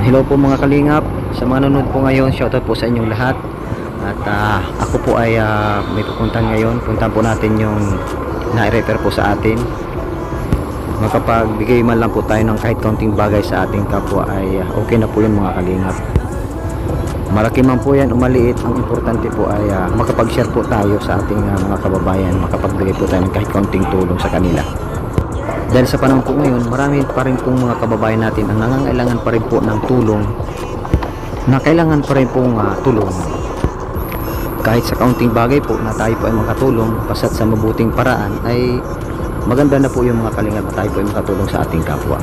Hello po mga kalingap, sa mga nanonood po ngayon, shoutout po sa inyong lahat. At ako po ay may pupuntahan ngayon. Puntahan po natin yung na-refer po sa atin. Makapagbigay man lang po tayo ng kahit kaunting bagay sa ating kapwa ay okay na po yun mga kalingap. Malaki man po yan o maliit, ang importante po ay makapag-share po tayo sa ating mga kababayan. Makapagbigay po tayo ng kahit kaunting tulong sa kanila. Dahil sa panahon po ngayon, marami pa rin pong mga kababayan natin ang nangangailangan pa rin po ng tulong, na kailangan pa rin pong tulong. Kahit sa kaunting bagay po na tayo po ay makatulong, basta't sa mabuting paraan, ay maganda na po yung mga kalingap na tayo po ay makatulong sa ating kapwa.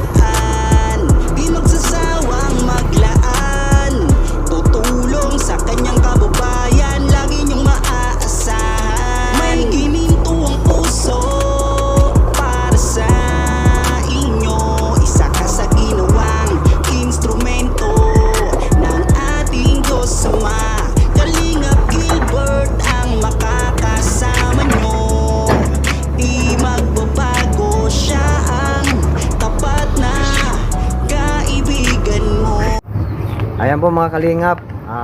Di magsasawang maglaan, tutulong sa kanyang kababayan, lagi niyong maaasahan. May gininto ang puso para sa inyo, isa ka sa ginawang instrumento ng ating Diyos Ama. Kalingap Gilbert ang makakasama nyo, di magbabago, siya ang tapat na kaibigan mo. Ayan po mga kalingap,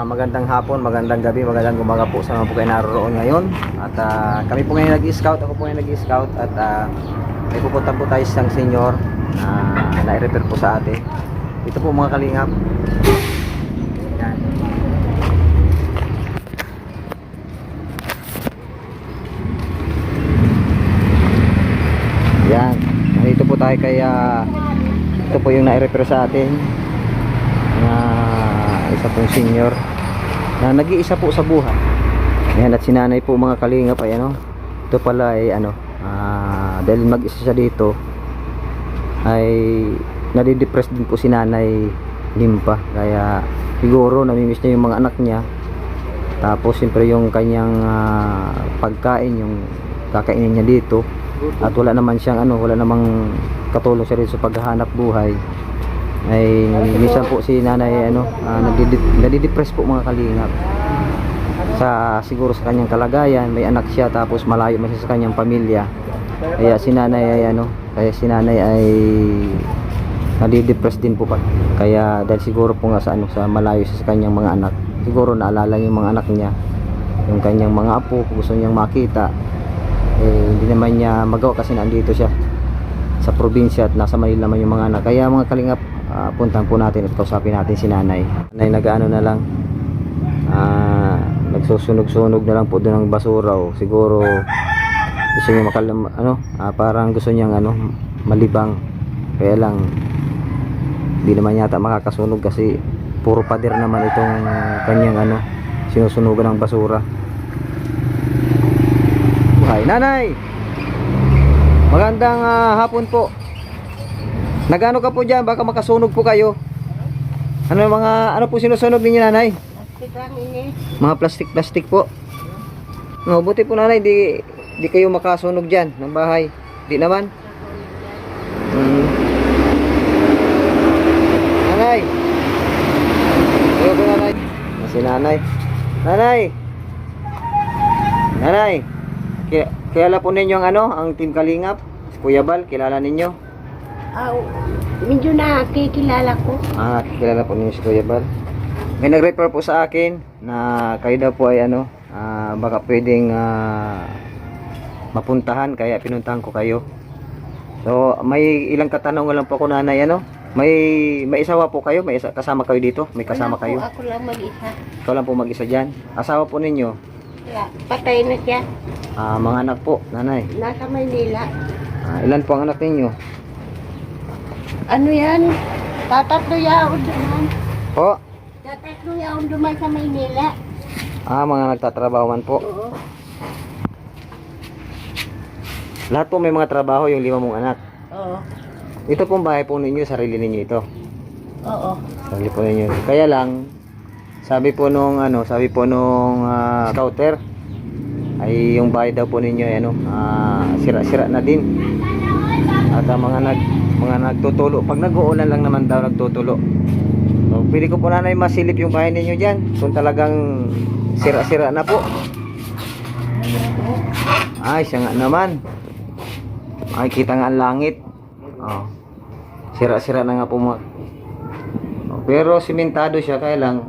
magandang hapon, magandang gabi, magandang umaga po sa mga po kayo naroon ngayon. At kami po ngayon nag-scout, ako po ngayon nag-scout. At may pupunta po tayo sa isang senior na na-refer po sa atin. Ito po mga kalingap. Yan. Yan, nandito po tayo kaya ito po yung na-refer sa atin na isa pong senior na nag-iisa po sa buhay. Yan, at sinanay po mga kalingap ay ito pala ay dahil mag-isa siya dito ay nadidepress din po si Nanay Limpa, kaya siguro namimiss niya yung mga anak niya. Tapos siyempre yung kanyang pagkain, yung kakainin niya dito, at wala naman siyang wala namang katulong siya rin sa paghahanap buhay, ay minsan po si Nanay nadidepress po mga kalingap siguro sa kanyang kalagayan. May anak siya tapos malayo man siya sa kanyang pamilya, kaya si Nanay ay nadidepress din po pa. Kaya dahil siguro po nga sa malayo siya sa kanyang mga anak, siguro naalala yung mga anak niya, yung kanyang mga apo, gusto niyang makita. Hindi naman niya magawa kasi nandito siya sa probinsya at nasa Manila naman yung mga anak. Kaya mga kalingap, puntahan po natin at kausapin natin si Nanay. Nanay nag-ano na lang, nagsusunog-sunog na lang po doon ng basura, o siguro gusto niya parang gusto niyang malibang. Kaya lang hindi naman yata makakasunog kasi puro pader naman itong kanyang sinusunugan ng basura. Buhay. Nanay, magandang hapon po. Nagano ka po dyan, baka makasunog po kayo. Ano po sinusunog ninyo, Nanay? Mga plastic po. No, buti po Nanay, di kayo makasunog dyan ng bahay. Di naman. Nanay, ayaw po Nanay. Si Nanay. Nanay, kilala po ninyo ang Team Kalingap? Si Kuya Bal, kilala ninyo? Medyo nakikilala ko. Kilala po ninyo si Kuya Bal. May nag-refer po sa akin na kayo daw po ay baka pwedeng mapuntahan, kaya pinuntahan ko kayo. So may ilang katanungan lang po ako, Nanay. May asawa po kayo? May kasama kayo dito? May kasama kayo? Ako lang mag-isa. Ikaw lang po mag-isa dyan? Asawa po ninyo? Wala, patay na siya. Mga anak po, Nanay? Nasa Maynila. Ilan po ang anak ninyo? Ano yan? Tatatlo yaon duman. Po? Tatatlo yaon duman sa Maynila. Mga nagtatrabaho man po. Oo. Lahat po may mga trabaho, yung 5 mong anak. Oo. Ito pong bahay po ninyo, sarili ninyo ito. Oo. Sarili po ninyo. Kaya lang, sabi po nung scouter, ay yung bahay daw po ninyo sira-sira na din. At mga nagtutulo, pag nag-uulan lang naman daw nagtutulo. So, pwede ko po Nanay masilip yung bahay ninyo dyan kung talagang sira-sira na po. Ay, siya nga naman. Makikita nga ang langit. Sira-sira na nga po mga. Pero simentado siya, kaya lang,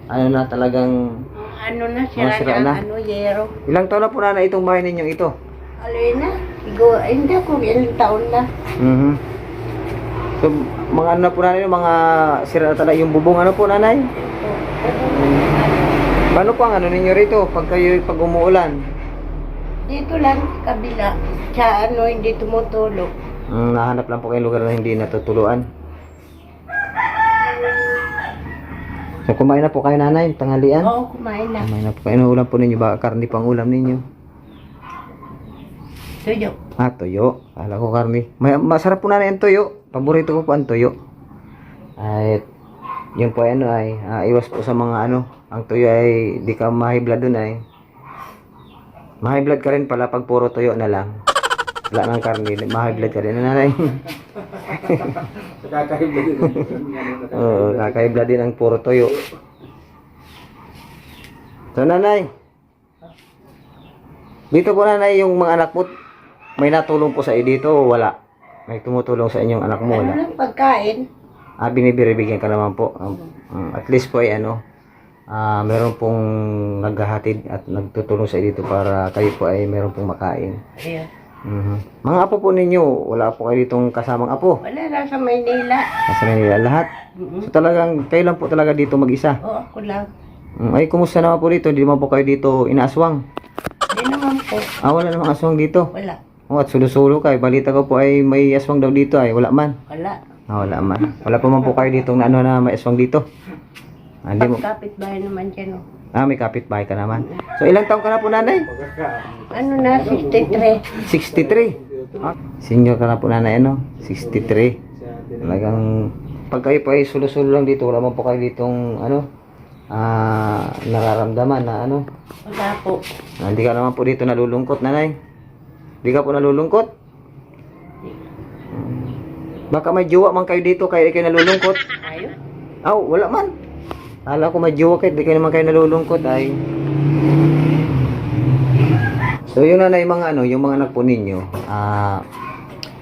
ano na talagang, Ano na, sira sira na. na, ano, yero. ilang taon na po nanay itong bahay ninyong ito? Alin na, hindi ko ilang taon na. Mhm. So, mga ano na po nanay, mga sira na talaga yung bubong, ano po nanay? Paano po ang ano ninyo rito pag umuulan? Dito lang, kabila. Sa ano, hindi tumutulog. Nahanap lang po kayong lugar na hindi natutuluan. So, kumain na po kayo nanay, tanghalian? Oo, kumain na. Kumain na po kayo. Ano ulam po ninyo? Baka karni pang ulam ninyo? Tuyo. Toyo. Kala ko karni. Masarap po nanay ang toyo. Paborito ko po ang toyo. Ay, yun po ano ay, iwas po sa mga ano. Ang toyo ay, di ka ma-high blood dun ay. Ma-high blood ka rin pala pag puro toyo na lang. Wala ng karni, ma-high blood ka rin. Ano nanay? Oo, kaka-high blood din ang puro toyo. So nanay, dito po nanay yung mga anak mo, may natulong po sa iyo dito o wala? May tumutulong sa inyong anak mo, Ano wala? lang pagkain? Binibigyan ka naman po. At least po ay ano, meron pong naghahatid at nagtutulong sa iyo dito para kayo po ay meron pong makain. Ayan. Mga apo po ninyo, wala po kayo ditong kasamang apo. Wala na sa Maynila. Nasa Manila lahat. So talagang, kayo lang po talaga dito mag-isa. Oo, ako lang. Ay, kumusta naman po dito? Hindi naman po kayo dito inaaswang. Hindi naman po. Wala namang aswang dito. Wala. At sulo-sulo kayo. Balita ko po ay may aswang daw dito ay. Wala man. Wala. Wala man. Wala pa man po kayo dito na ano na may aswang dito. Hindi mo. Pagkapit bahay naman dyan. Oh. May kapitbahay ka naman. So, ilang taon ka na po nanay? Ano na, 63. 63. Senior ka na po nanay, ano? 63. Talagang, pag kayo po ay sulo-sulo lang dito, wala man po kayo ditong, ano, nararamdaman na, ano? Wala po. Hindi ka naman po dito nalulungkot, nanay. Hindi ka po nalulungkot? Baka may jowa man kayo dito, kaya kayo nalulungkot. Ayaw. Wala man. Kala ko may jowa kayo, di kayo naman kayo nalulungkot, ay. So, yun na yung mga, ano, yung mga anak po ninyo,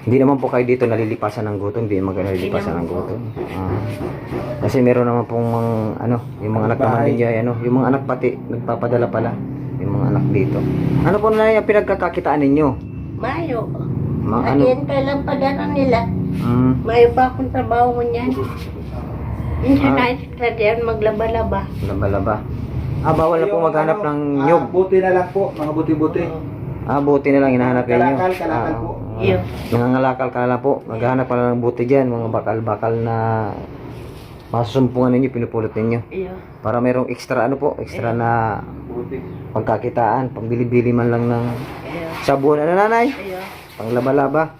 hindi naman po kayo dito nalilipasan ng gutom, hindi naman kayo nalilipasan ng gutom. Kasi meron naman pong mga, ano, yung mga anak naman ninyo, ay, ano, yung mga anak pati, nagpapadala pala, yung mga anak dito. Ano po na yung pinagkakakitaan ninyo? Mayo. Ano? Naghihintay lang padala nila. Mayo pa akong trabaho mo niyan. Minsan na diyan maglaba-laba. Laba-laba. Bawal na po maghanap ng nyug. Buti na lang po, mga buti-buti. Buti na lang hinahanap ninyo. Kalakal po. Iyo. Nangangalakal ka na po. Maghanap ka na ng buti dyan. Mga bakal-bakal na masusumpungan ninyo, pinupulot ninyo. Iyo. Para merong extra ano po, extra na Buti. pagkakitaan. Pambili-bili man lang ng Iyo. sabon. Ano nanay? Iyo. Panglaba-laba.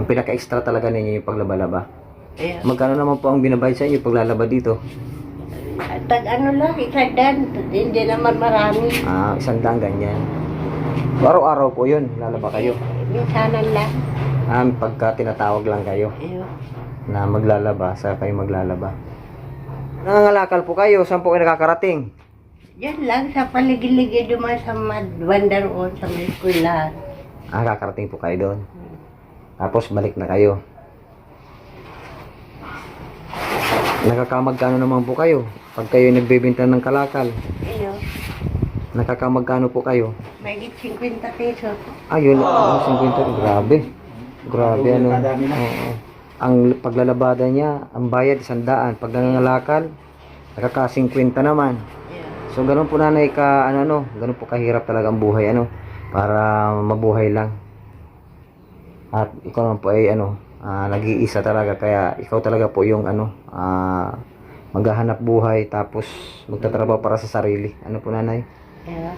Ang pinaka-extra talaga ninyo yung paglaba-laba. Iyo. Magkano naman po ang binabayad sa inyo paglalaba dito? Tag ano lang, isadan. Hindi naman marami. 100 ganyan. Araw-araw po yun, lalaba kayo. Minsanan lang. Pagka tinatawag lang kayo Iyo. na maglalaba, sa kayo maglalaba. Nangangalakal po kayo, saan po kayo nakakarating? Yan lang sa paligid-ligid duman sa banda roon sa may eskwelahan. Kakarating po kayo doon. Tapos balik na kayo. Nakakamagkano naman po kayo pag kayo nagbebenta ng kalakal? Iyo. Nakakamagkano po kayo? May 50 pesos. Ayun, 50. Grabe. Grabe ano. Oo. Ang paglalabada niya, ang bayad 100. Pag nangangalakal, nakaka-50 naman. Iyo. So ganun po nanay ka ganun po kahirap talaga ang buhay para mabuhay lang. At ikaw naman po ay nag-iisa talaga, kaya ikaw talaga po yung maghahanap buhay tapos magtatrabaho para sa sarili. Ano po nanay? Iyo.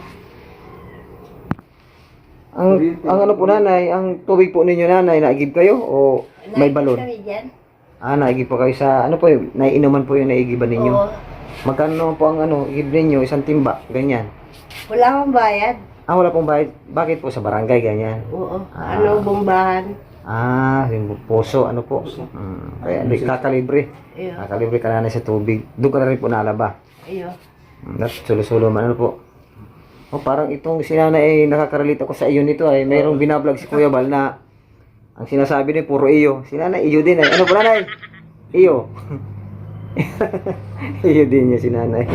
Ang ano po nanay, ang tubig po ninyo nanay, naigib kayo o may balon? Kami dyan. Naigib po kayo sa ano po yung naiinuman po yung naigiban ninyo. Oo. Magkano naman po ang igib ninyo, isang timba, ganyan? Wala akong bayad. Wala pong bayad. Bakit po sa barangay ganyan? Oo. Ano, bombahan. Yung puso, ano po? Kaya di kakalibre. Iyo. Kakalibre ka na sa tubig. Doon ka na rin po nalaba. Iyo. Sulo-sulo man, ano po? Parang itong sinana nakakarelate ako sa iyo nito ay mayroong binablog si Kuya Bal na ang sinasabi niya puro iyo. Sinana iyo din ay. Ano po nanay? Iyo. Iyo din niya si nanay.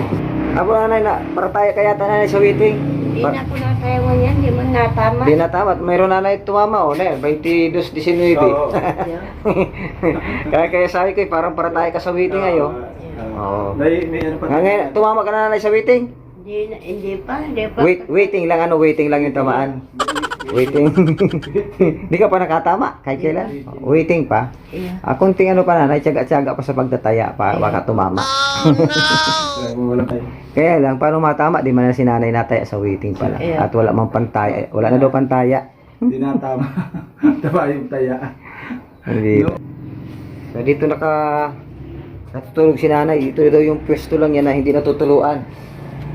Apo nanay na, para tayo kaya nanay sa waiting. Hindi na ako natayawan yan, hindi man natama. Di na tama. Mayroon nanay tumama o na 22-19. Oo. Kaya sabi ko parang para tayo ka sa waiting ngayon. Oo. May ano pa. Ngayon, tumama ka na nanay sa waiting? Hindi pa. Waiting lang waiting lang yung tamaan. Waiting. Di ka pa nakatama kahit kailan. Waiting pa. Yeah. Kunting ano pa nanay, tiyaga-tiyaga pa sa pagtataya pa baka tumama. Wala tayo. Kaya lang, paano matama? Di man na si nanay nataya sa waiting pala. Yeah. At wala mang pantaya. Wala na daw pantaya. Hindi na tama. Tama yung taya. Hindi. So, dito natutulog si nanay. Ito daw yung pwesto lang yan na hindi natutuluan.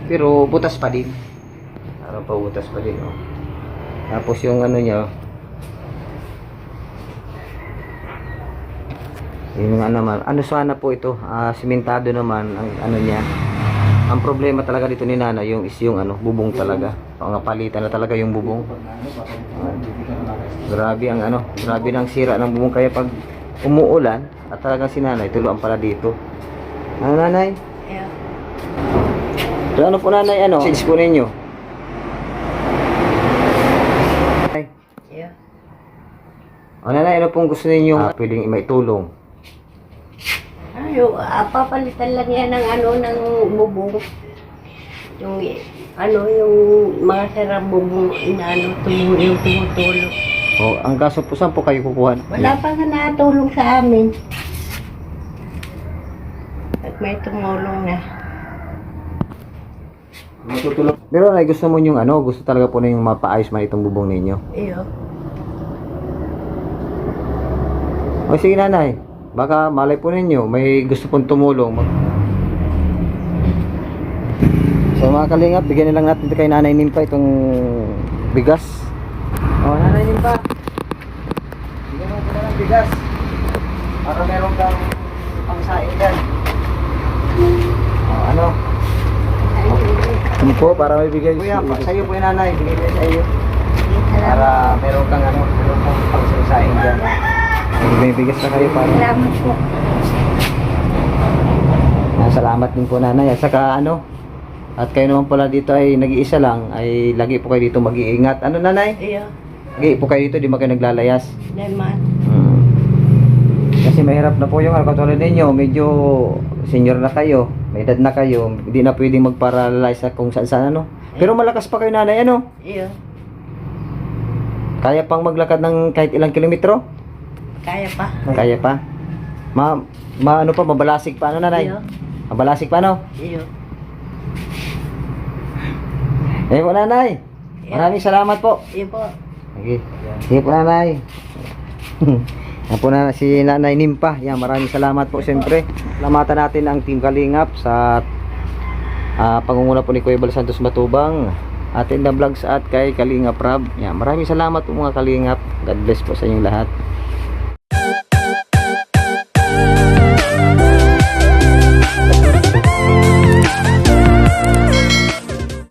Pero butas pa din. Ano pa butas pa din, oh. Tapos yung ano niya, oh. Yung mga naman, ano sana po ito, simentado naman ang ano niya. Ang problema talaga dito ni Nana yung ano, bubong talaga. Mga palitan na talaga yung bubong. Grabe ang ano, grabe nang sira ng bubong kaya pag umuulan at talagang si Nanay tuluan pala dito. Ano nanay? Yeah. So, ano po nanay, ano? Message po ninyo. Yeah. O nanay, ano pong gusto ninyo pwedeng maitulong? Papalitan lang yan ng ng bubong. Yung yung mga sarang bubong na yung tumutulog. O, ang kaso po, saan po kayo kukuha? Wala pa nga natulong sa amin. At may tumulong na. Matutulog. Pero nanay, gusto mo yung ano, gusto talaga po na yung mapaayos man itong bubong ninyo. Iyo. O sige nanay, baka malay po ninyo, may gusto pong tumulong. So mga kalingap, bigyan na lang natin kay Nanay Nimpa itong bigas. O Nanay Nimpa, bigyan mo na ng bigas para meron kang pangsain dyan. O ano? Ano po, para may bigay kuya, sa'yo po yung nanay, binigay sa iyo. Para meron kang ano, meron kang pangsain dyan. May bigas na kayo para. Salamat po. Salamat din po nanay. At saka ano, at kayo naman pala dito ay nag-iisa lang, ay lagi po kayo dito mag-iingat. Ano nanay? Iyo. Lagi po kayo dito, di ba kayo naglalayas? Naman. Kasi mahirap na po yung katulad ninyo, medyo senior na kayo, may edad na kayo, hindi na pwedeng mag-paralyze sa kung saan ano. Pero malakas pa kayo nanay, ano? Iyo. Kaya pang maglakad ng kahit ilang kilometro? Kaya pa. Kaya pa? Ano pa, mabalasig pa ano nanay? Iyo. Mabalasig pa ano? Iyo. Eh po nanay, maraming salamat po. Iyo po. Okay. Sige po nanay. Yan po na si Nanay Nimpa. Yan, maraming salamat po siyempre. Salamatan natin ang Team Kalingap sa pangunguna po ni Kuya Bal Santos Matubang, Atinda Vlogs at kay Kalingap Rab. Yan, maraming salamat po mga Kalingap. God bless po sa inyong lahat.